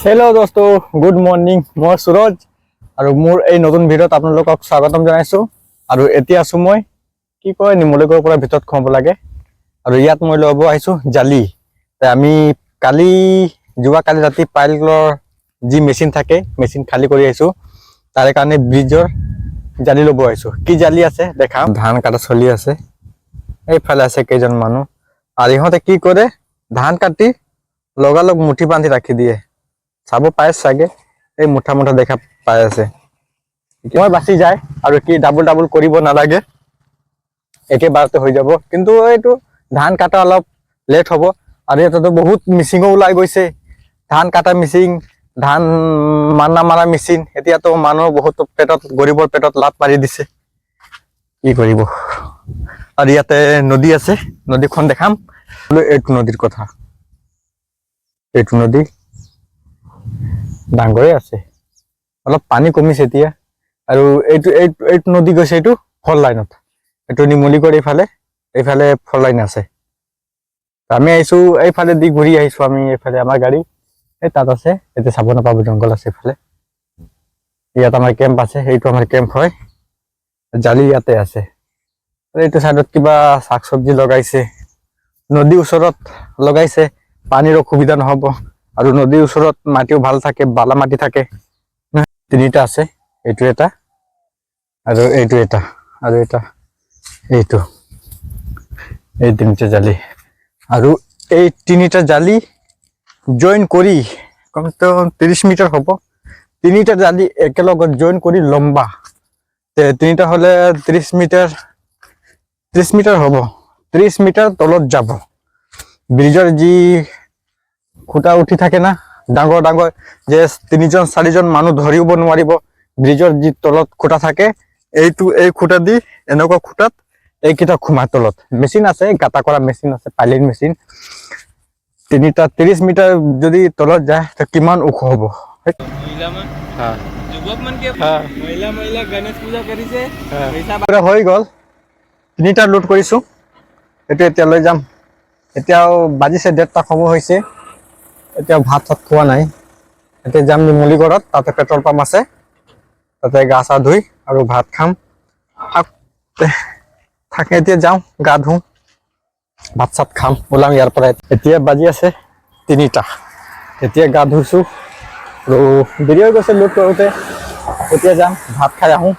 hello दोस्तों good morning मैं सूरज और मोर এই নতুন ভিডিওত আপোনালোকক স্বাগতম জানাইছো আৰু এতিয়া আছো মই কি কয় নিমলকৰ পৰা ভিতৰত খোৱাব লাগে আৰু ইয়াত মই লব আহিছো জালি তে আমি কালি ৰাতি পাইলৰ যি মেচিন থাকে মেচিন খালি কৰি আহিছো তাৰে কাৰণে ব্ৰিজৰ জালি লব আহিছো কি জালি আছে দেখাম ধান কাটা চলি আছে এই ফালে আছে কেজন মানুহ আৰু ইহঁতে কি কৰে ধান কাটি লগালগ মুঠি বান্ধি ৰাখি দিয়ে চাব পায় সাগে এই মুঠা মুঠা দেখা পায় আছে মই বাসি যায় আৰু কি ডাবল ডাবল কৰিব নালাগে একেবাৰতে হৈ যাব কিন্তু এইটো ধান কাটা অলপ লেট হ'ব আৰু এটাতো বহুত মিচিং ওলাই গৈছে ধান কাটা মিচিং ধান মাৰা মেচিন এতিয়া তো মানুহ বহুত পেটত গৰিবৰ পেটত লাত মাৰি দিছে কি কৰিব আৰু ইয়াতে নদী আছে নদীখন দেখাম এইটো নদীৰ কথা এইটো নদী ডাঙৰে আছে অলপ পানী কমিছে এতিয়া আৰু এইটো নদী গৈছে এইটো ফল লাইনত এইটো নিমলিকৰ এইফালে ফল লাইন আছে আমি আইছো এইফালে দি ঘূৰি আহিছো আমি এইফালে আমাৰ গাড়ী এই তাত আছে এতে চাব নাপাব জংগল আছে এইফালে ইয়াত আমাৰ কেম্প আছে এইটো আমাৰ কেম্প হয় জালি ইয়াতে আছে এইটো সাইডত কিবা শাক সবজি লগাইছে নদী ওচৰত লগাইছে পানীৰ অসুবিধা নহব আৰু নদীৰ ওচৰত মাটিও ভাল থাকে বালা মাটি থাকে তিনিটা আছে এইটো এটা আৰু এইটো এটা আৰু এটা এইটো এই তিনিটা জালি আৰু এই তিনিটা জালি জয়েন কৰি কমতো 30 মিটাৰ হ'ব তিনিটা জালি একেলগত জয়েন কৰি লম্বা তে তিনিটা হলে 30 মিটাৰ হ'ব 30 মিটাৰ তলত যাব ব্ৰিজৰ যি খুঁটা উঠি থাকে না ডাঙৰ ডাঙৰ যে 3-4জন মানুহ ধৰিব নোৱাৰিব ব্ৰিজৰ যি তলত খুঁটা থাকে এইটো এই খুঁটা দি এনেকুৱা খুঁটাত এইকেইটা খুমা তলত মেচিন আছে গাটা কৰা মেচিন আছে পাইলিং মেচিন তিনিটা 30 মিটাৰ যদি তলত যায় তো কিমান ওখ হ'ব মহিলামান যুৱকমানকে মহিলা গণেশ পূজা কৰিছে পুৰা হৈ গ'ল তিনিটা লোড কৰিছো এইটো এতিয়া লৈ যাম এতিয়াও বাজিছে 1:30 সময় হৈছে এতিয়া ভাত চাত খোৱা নাই এতিয়া যাম নিমলিগড়ত তাতে পেট্ৰল পাম্প আছে তাতে গা চা ধুই আৰু ভাত খাম থাকে এতিয়া যাওঁ গা ধুওঁ ভাত চাত খাম ওলাম ইয়াৰ পৰা এতিয়া বাজি আছে 3টা এতিয়া গা ধুইছো আৰু দেৰি হৈ গৈছে লোড কৰোঁতে এতিয়া যাম ভাত খাই আহোঁ